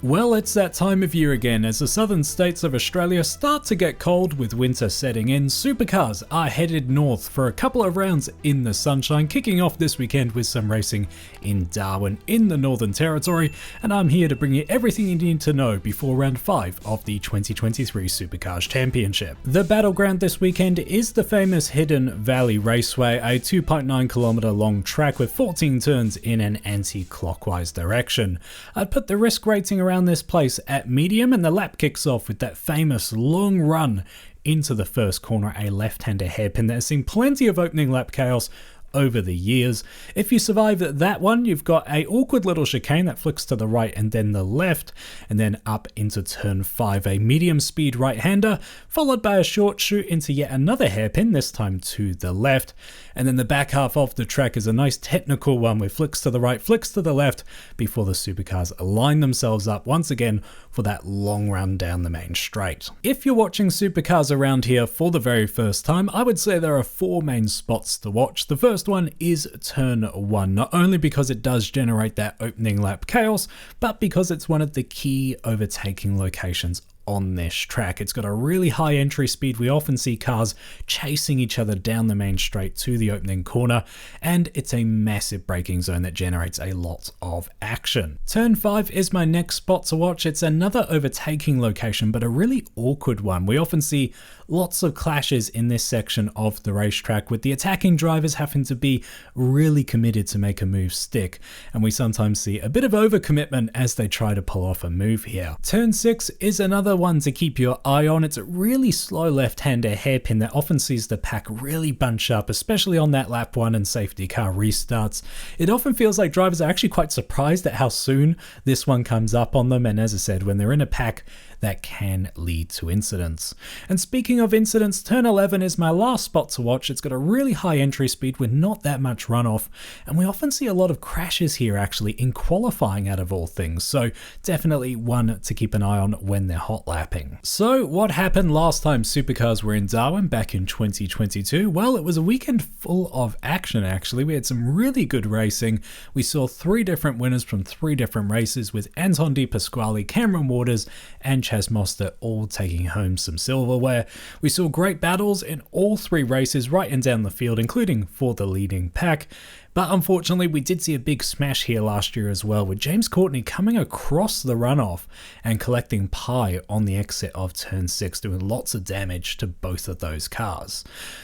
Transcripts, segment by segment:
Well, it's that time of year again. As the southern states of Australia start to get cold with winter setting in, supercars are headed north for a couple of rounds in the sunshine, kicking off this weekend with some racing in Darwin in the Northern Territory, and I'm here to bring you everything you need to know before round 5 of the 2023 Supercars Championship. The battleground this weekend is the famous Hidden Valley Raceway, a 2.9 kilometre long track with 14 turns in an anti-clockwise direction. I'd put the risk rating around this place at medium, and the lap kicks off with that famous long run into the first corner, a left-hander hairpin that has seen plenty of opening lap chaos over the years. If you survive that one, you've got a awkward little chicane that flicks to the right and then the left, and then up into turn 5, a medium speed right-hander, followed by a short shoot into yet another hairpin, this time to the left. And then the back half of the track is a nice technical one with flicks to the right, flicks to the left, before the supercars align themselves up once again for that long run down the main straight. If you're watching supercars around here for the very first time, I would say there are 4 main spots to watch. The first one is turn 1, not only because it does generate that opening lap chaos, but because it's one of the key overtaking locations on this track. It's got a really high entry speed. We often see cars chasing each other down the main straight to the opening corner, and it's a massive braking zone that generates a lot of action. Turn 5 is my next spot to watch. It's another overtaking location, but a really awkward one. We often see lots of clashes in this section of the racetrack, with the attacking drivers having to be really committed to make a move stick, and we sometimes see a bit of overcommitment as they try to pull off a move here. Turn 6 is another one to keep your eye on. It's a really slow left-hander hairpin that often sees the pack really bunch up, especially on that lap 1 and safety car restarts. It often feels like drivers are actually quite surprised at how soon this one comes up on them, and as I said, when they're in a pack, that can lead to incidents. And speaking of incidents, turn 11 is my last spot to watch. It's got a really high entry speed with not that much runoff, and we often see a lot of crashes here actually in qualifying out of all things, so definitely one to keep an eye on when they're hot lapping. So what happened last time supercars were in Darwin back in 2022? Well, it was a weekend full of action actually. We had some really good racing. We saw 3 different winners from 3 different races, with Anton De Pasquale, Cameron Waters, and Chaz Mostert all taking home some silverware. We saw great battles in all 3 races right and down the field, including for the leading pack. But unfortunately, we did see a big smash here last year as well, with James Courtney coming across the runoff and collecting pie on the exit of turn 6, doing lots of damage to both of those cars.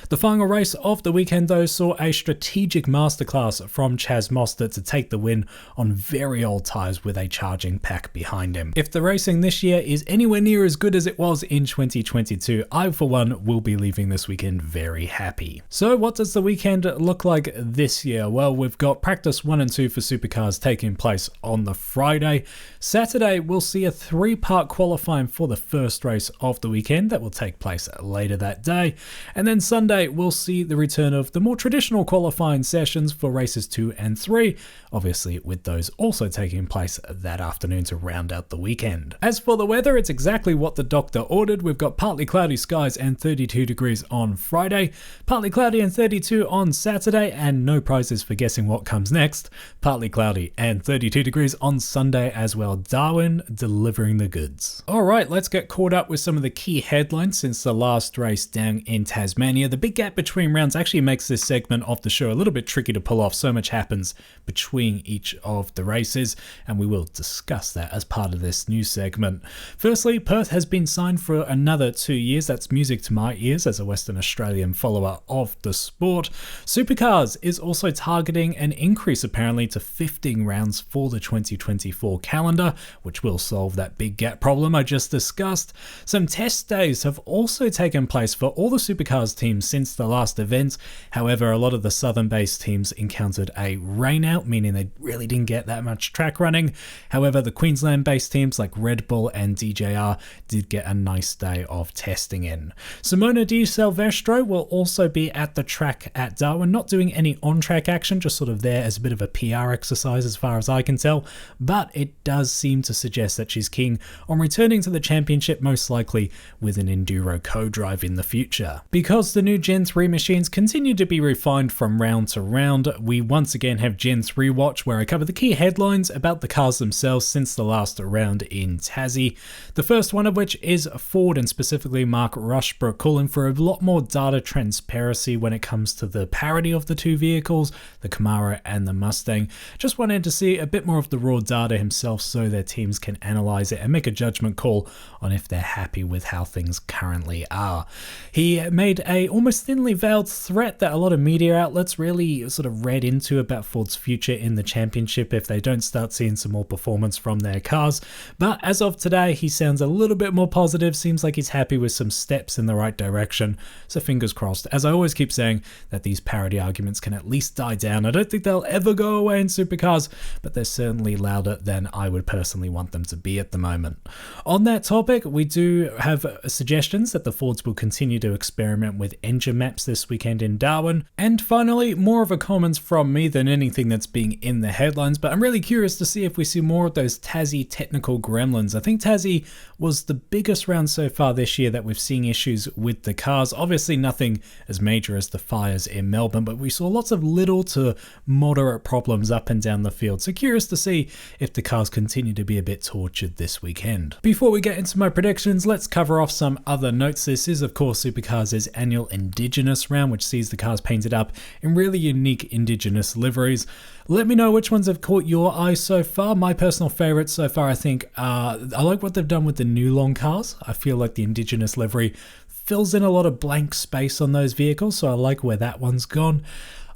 The final race of the weekend though saw a strategic masterclass from Chaz Mostert to take the win on very old tyres with a charging pack behind him. If the racing this year is anywhere near as good as it was in 2022, I for one will be leaving this weekend very happy. So what does the weekend look like this year? Well, we've got practice 1 and 2 for supercars taking place on the Friday. Saturday, we'll see a 3-part qualifying for the first race of the weekend that will take place later that day. And then Sunday, we'll see the return of the more traditional qualifying sessions for races 2 and 3, obviously with those also taking place that afternoon to round out the weekend. As for the weather, it's exactly what the doctor ordered. We've got partly cloudy skies and 32 degrees on Friday, partly cloudy and 32 on Saturday, and no prizes for guessing what comes next. Partly cloudy and 32 degrees on Sunday as well. Darwin delivering the goods. Alright, let's get caught up with some of the key headlines since the last race down in Tasmania. The big gap between rounds actually makes this segment of the show a little bit tricky to pull off. So much happens between each of the races, and we will discuss that as part of this new segment. Firstly, Perth has been signed for another 2 years. That's music to my ears as a Western Australian follower of the sport. Supercars is also targeting an increase apparently to 15 rounds for the 2024 calendar, which will solve that big gap problem I just discussed. Some test days have also taken place for all the supercars teams since the last event. However, a lot of the southern-based teams encountered a rainout, meaning they really didn't get that much track running. However, the Queensland-based teams like Red Bull and DJR did get a nice day of testing in. Simona Di Silvestro will also be at the track at Darwin, not doing any on-track action, just sort of there as a bit of a PR exercise as far as I can tell, but it does seem to suggest that she's keen on returning to the championship, most likely with an Enduro co-drive in the future. Because the new Gen 3 machines continue to be refined from round to round, we once again have Gen 3 Watch Watch, where I cover the key headlines about the cars themselves since the last round in Tassie. The first one of which is Ford, and specifically Mark Rushbrook, calling for a lot more data transparency when it comes to the parity of the two vehicles, the Camaro and the Mustang. Just wanted to see a bit more of the raw data himself so their teams can analyze it and make a judgment call on if they're happy with how things currently are. He made a almost thinly veiled threat that a lot of media outlets really sort of read into about Ford's future in the championship if they don't start seeing some more performance from their cars. But as of today, he sounds a little bit more positive, seems like he's happy with some steps in the right direction. So fingers crossed. As I always keep saying, that these parity arguments can at least die down. I don't think they'll ever go away in supercars, but they're certainly louder than I would personally want them to be at the moment. On that topic, we do have suggestions that the Fords will continue to experiment with engine maps this weekend in Darwin. And finally, more of a comments from me than anything that's being in the headlines, but I'm really curious to see if we see more of those Tassie technical gremlins. I think Tassie was the biggest round so far this year that we've seen issues with the cars. Obviously nothing as major as the fires in Melbourne, but we saw lots of little to moderate problems up and down the field. So curious to see if the cars continue to be a bit tortured this weekend. Before we get into my predictions, let's cover off some other notes. This is of course Supercars' annual Indigenous Round, which sees the cars painted up in really unique Indigenous liveries. Let me know which ones have caught your eye so far. My personal favorites so far, I think, I like what they've done with the new long cars. I feel like the Indigenous livery fills in a lot of blank space on those vehicles, so I like where that one's gone.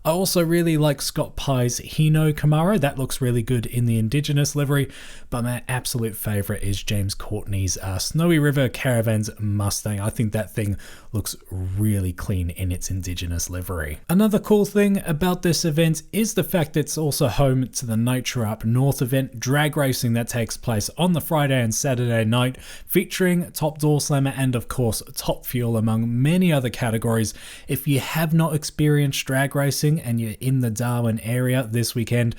I also really like Scott Pye's Hino Camaro. That looks really good in the Indigenous livery, but my absolute favorite is James Courtney's Snowy River Caravans Mustang. I think that thing looks really clean in its Indigenous livery. Another cool thing about this event is the fact that it's also home to the Nitro Up North event, drag racing that takes place on the Friday and Saturday night, featuring Top Door Slammer and of course Top Fuel among many other categories. If you have not experienced drag racing and you're in the Darwin area this weekend,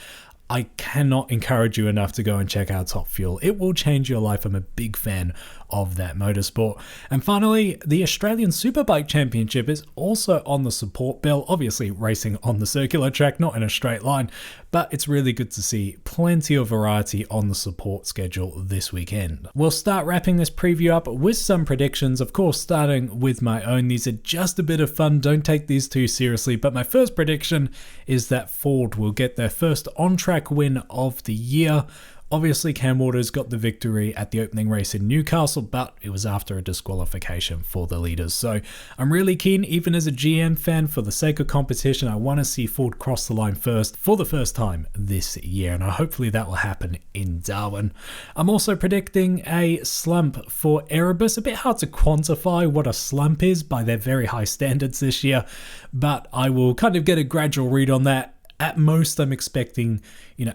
I cannot encourage you enough to go and check out Top Fuel. It will change your life. I'm a big fan of that motorsport. And finally, the Australian Superbike Championship is also on the support bill, obviously racing on the circular track, not in a straight line, but it's really good to see plenty of variety on the support schedule this weekend. We'll start wrapping this preview up with some predictions, of course starting with my own. These are just a bit of fun, don't take these too seriously, but my first prediction is that Ford will get their first on-track win of the year. Obviously, Cam Waters got the victory at the opening race in Newcastle, but it was after a disqualification for the leaders. So I'm really keen, even as a GM fan, for the sake of competition, I want to see Ford cross the line first for the first time this year, and hopefully that will happen in Darwin. I'm also predicting a slump for Erebus. A bit hard to quantify what a slump is by their very high standards this year, but I will kind of get a gradual read on that. At most, I'm expecting,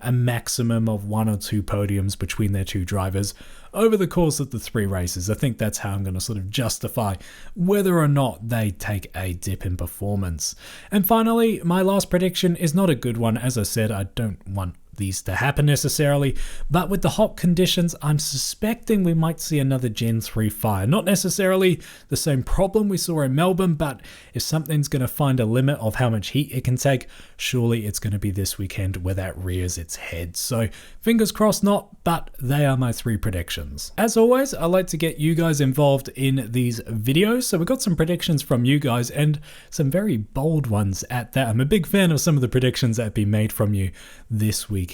a maximum of 1 or 2 podiums between their two drivers over the course of the 3 races. I think that's how I'm going to sort of justify whether or not they take a dip in performance. And finally, my last prediction is not a good one. As I said, I don't want these to happen necessarily, but with the hot conditions, I'm suspecting we might see another Gen3 fire. Not necessarily the same problem we saw in Melbourne, but if something's going to find a limit of how much heat it can take, surely it's going to be this weekend where that rears its head. So fingers crossed not, but they are my 3 predictions. As always, I like to get you guys involved in these videos, so we've got some predictions from you guys and some very bold ones at that. I'm a big fan of some of the predictions that have been made from you this weekend.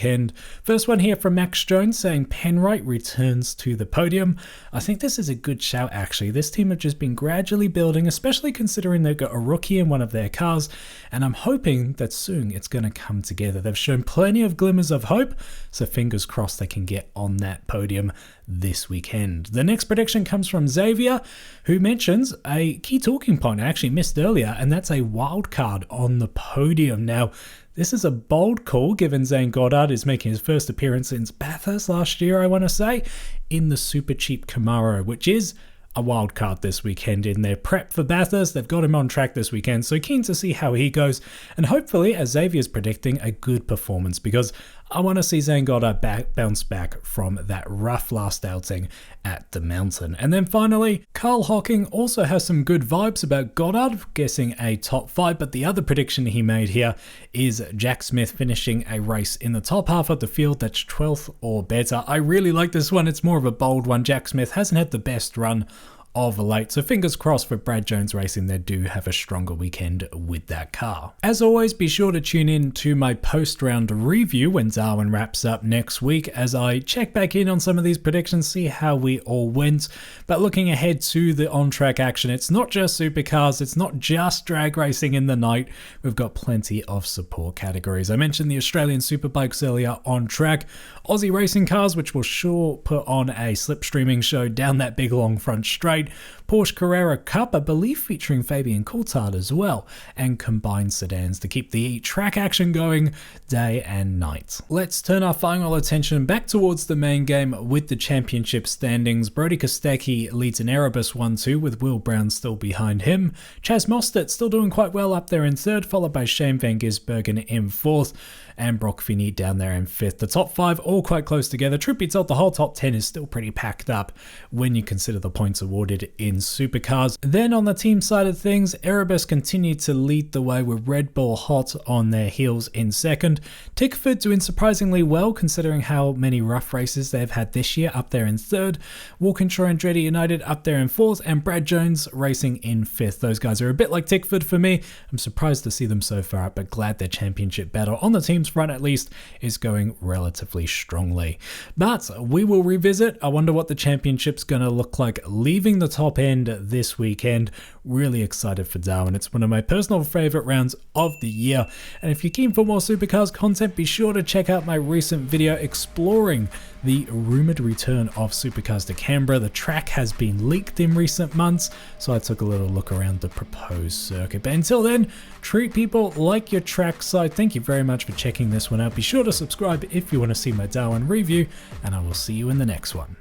First one here from Max Jones saying Penrite returns to the podium. I think this is a good shout actually. This team have just been gradually building, especially considering they've got a rookie in one of their cars, and I'm hoping that soon it's going to come together. They've shown plenty of glimmers of hope, so fingers crossed they can get on that podium this weekend. The next prediction comes from Xavier, who mentions a key talking point I actually missed earlier, and that's a wild card on the podium. Now, this is a bold call given Zane Goddard is making his first appearance since Bathurst last year, I want to say, in the super cheap Camaro, which is a wild card this weekend in their prep for Bathurst. They've got him on track this weekend, so keen to see how he goes, and hopefully, as Xavier's predicting, a good performance, because I want to see Zane Goddard bounce back from that rough last outing at the mountain. And then finally, Carl Hocking also has some good vibes about Goddard, guessing a top 5, but the other prediction he made here is Jack Smith finishing a race in the top half of the field that's 12th or better. I really like this one. It's more of a bold one. Jack Smith hasn't had the best run of late, so fingers crossed for Brad Jones Racing. They do have a stronger weekend with that car. As always, be sure to tune in to my post-round review when Darwin wraps up next week as I check back in on some of these predictions, see how we all went. But looking ahead to the on-track action, it's not just supercars, it's not just drag racing in the night. We've got plenty of support categories. I mentioned the Australian Superbikes earlier on track, Aussie racing cars, which will sure put on a slipstreaming show down that big long front straight, Porsche Carrera Cup, I believe featuring Fabian Coulthard as well, and combined sedans to keep the track action going day and night. Let's turn our final attention back towards the main game with the championship standings. Brody Kostecki leads in Erebus 1-2 with Will Brown still behind him. Chaz Mostert still doing quite well up there in third, followed by Shane Van Gisbergen in fourth, and Brock Finney down there in fifth. The top 5 all quite close together. Truth be told, the whole top 10 is still pretty packed up when you consider the points awarded in supercars. Then on the team side of things, Erebus continued to lead the way with Red Bull hot on their heels in second. Tickford doing surprisingly well considering how many rough races they've had this year, up there in third. Walkinshaw and Andretti United up there in fourth, and Brad Jones Racing in fifth. Those guys are a bit like Tickford for me. I'm surprised to see them so far up, but glad their championship battle on the team's front at least is going relatively strongly. But we will revisit. I wonder what the championship's going to look like leaving the top end this weekend. Really excited for Darwin. It's one of my personal favorite rounds of the year. And if you're keen for more supercars content, be sure to check out my recent video exploring the rumored return of Supercars to Canberra. The track has been leaked in recent months, so I took a little look around the proposed circuit. But until then, treat people like your trackside. Thank you very much for checking this one out. Be sure to subscribe if you want to see my Darwin review, and I will see you in the next one.